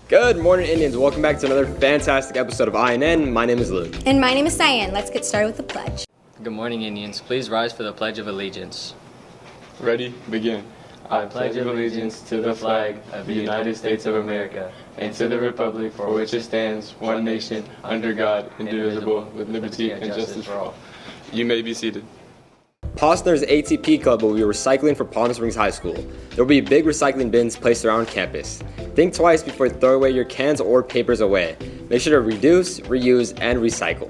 Good morning, Indians. Welcome back to another fantastic episode of INN. My name is Luke. And my name is Cyan. Let's get started with the pledge. Good morning, Indians. Please rise for the Pledge of Allegiance. Ready? Begin. I pledge allegiance to the flag of the United States of America and to the republic for which it stands, one nation, under God, indivisible, with liberty and justice for all. You may be seated. Posner's ATP Club will be recycling for Palm Springs High School. There will be big recycling bins placed around campus. Think twice before throwing away your cans or papers away. Make sure to reduce, reuse, and recycle.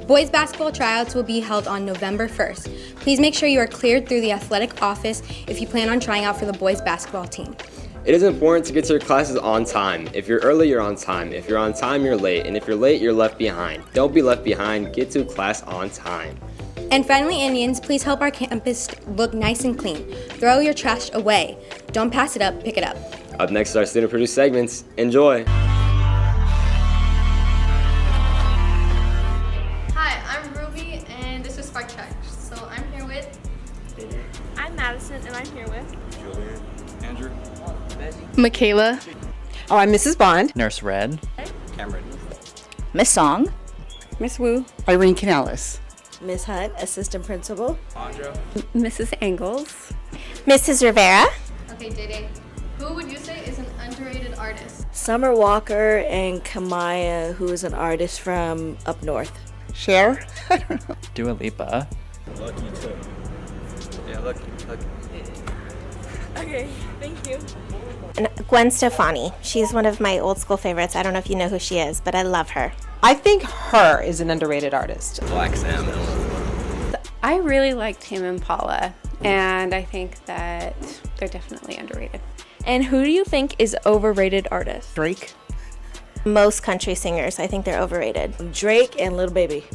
Boys basketball tryouts will be held on November 1st. Please make sure you are cleared through the athletic office if you plan on trying out for the boys basketball team. It is important to get to your classes on time. If you're early, you're on time. If you're on time, you're late. And if you're late, you're left behind. Don't be left behind. Get to class on time. And finally, Indians, please help our campus look nice and clean. Throw your trash away. Don't pass it up, pick it up. Up next is our student-produced segments. Enjoy. Hi, I'm Ruby, and this is Spark Check. So I'm here with... I'm Madison, and I'm here with... Julian. Andrew. Michaela. Oh, I'm Mrs. Bond. Nurse Red. Cameron. Miss Song. Miss Wu. Irene Canales. Miss Hunt, Assistant Principal. Andra. Mrs. Engels. Mrs. Rivera. Okay, Dede. Who would you say is an underrated artist? Summer Walker and Kamaya, who is an artist from up north. Cher. Dua Lipa. Lucky too. Yeah, lucky. Okay, thank you. And Gwen Stefani. She's one of my old school favorites. I don't know if you know who she is, but I love her. I think her is an underrated artist. Black Sam. I really like Tame Impala, and I think that they're definitely underrated. And who do you think is overrated artist? Drake. Most country singers, I think they're overrated. Drake and Little Baby.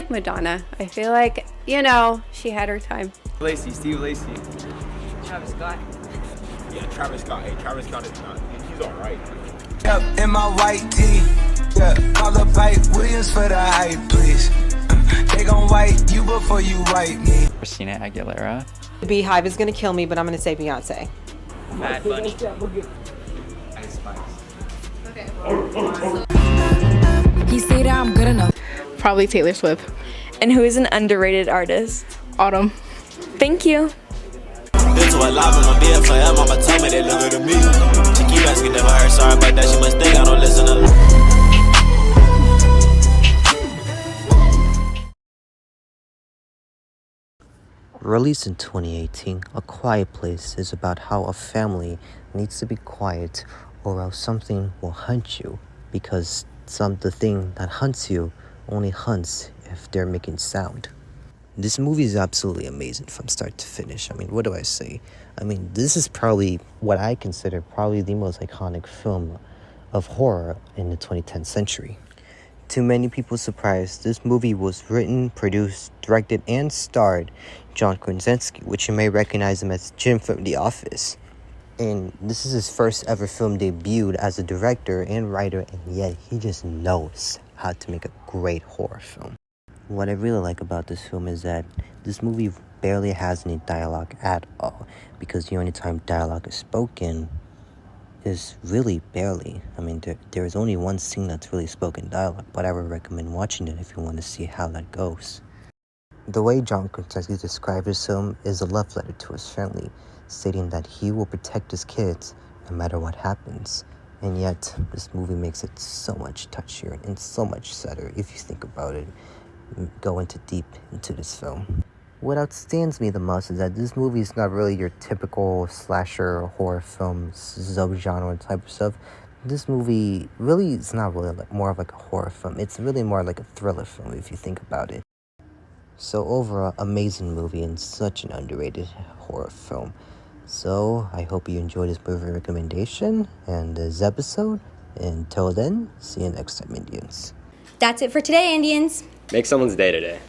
Madonna. I feel like, she had her time. Steve Lacy. Travis Scott. Yeah, Travis Scott. Hey, Travis Scott is not. He's alright. Yep, in my white tee. Yeah, call the pipe Williams for the hype, please. They gon' wipe you before you wipe me. Christina Aguilera. Beehive is gonna kill me, but I'm gonna say Beyonce. Bad Bunny. Ice Spice. Okay. He said I'm good enough. Probably Taylor Swift. And who is an underrated artist? Autumn. Thank you. Been to a live in my bed forever, mama told me they look good to me. She keep asking if I heard sorry about that, she must think I don't listen to Released in 2018, A Quiet Place is about how a family needs to be quiet or else something will hunt you, because the thing that hunts you only hunts if they're making sound. This movie is absolutely amazing from start to finish. I mean, what do I say? I mean, this is probably what I consider probably the most iconic film of horror in the 2010th century. To many people's surprise, this movie was written, produced, directed, and starred John Krasinski, which you may recognize him as Jim from The Office. And this is his first ever film debut as a director and writer, and yet he just knows how to make a great horror film. What I really like about this film is that this movie barely has any dialogue at all, because the only time dialogue is spoken is really barely. I mean, there is only one scene that's really spoken dialogue, but I would recommend watching it if you want to see how that goes. The way John Krasinski described his film is a love letter to his family, stating that he will protect his kids no matter what happens. And yet, this movie makes it so much touchier and so much sadder if you think about it. Go deep into this film. What outstands me the most is that this movie is not really your typical slasher horror film sub-genre type of stuff. This movie really is not really more of like a horror film. It's really more like a thriller film if you think about it. So overall, amazing movie and such an underrated horror film. So I hope you enjoyed this movie recommendation and this episode. Until then, see you next time, Indians. That's it for today, Indians. Make someone's day today.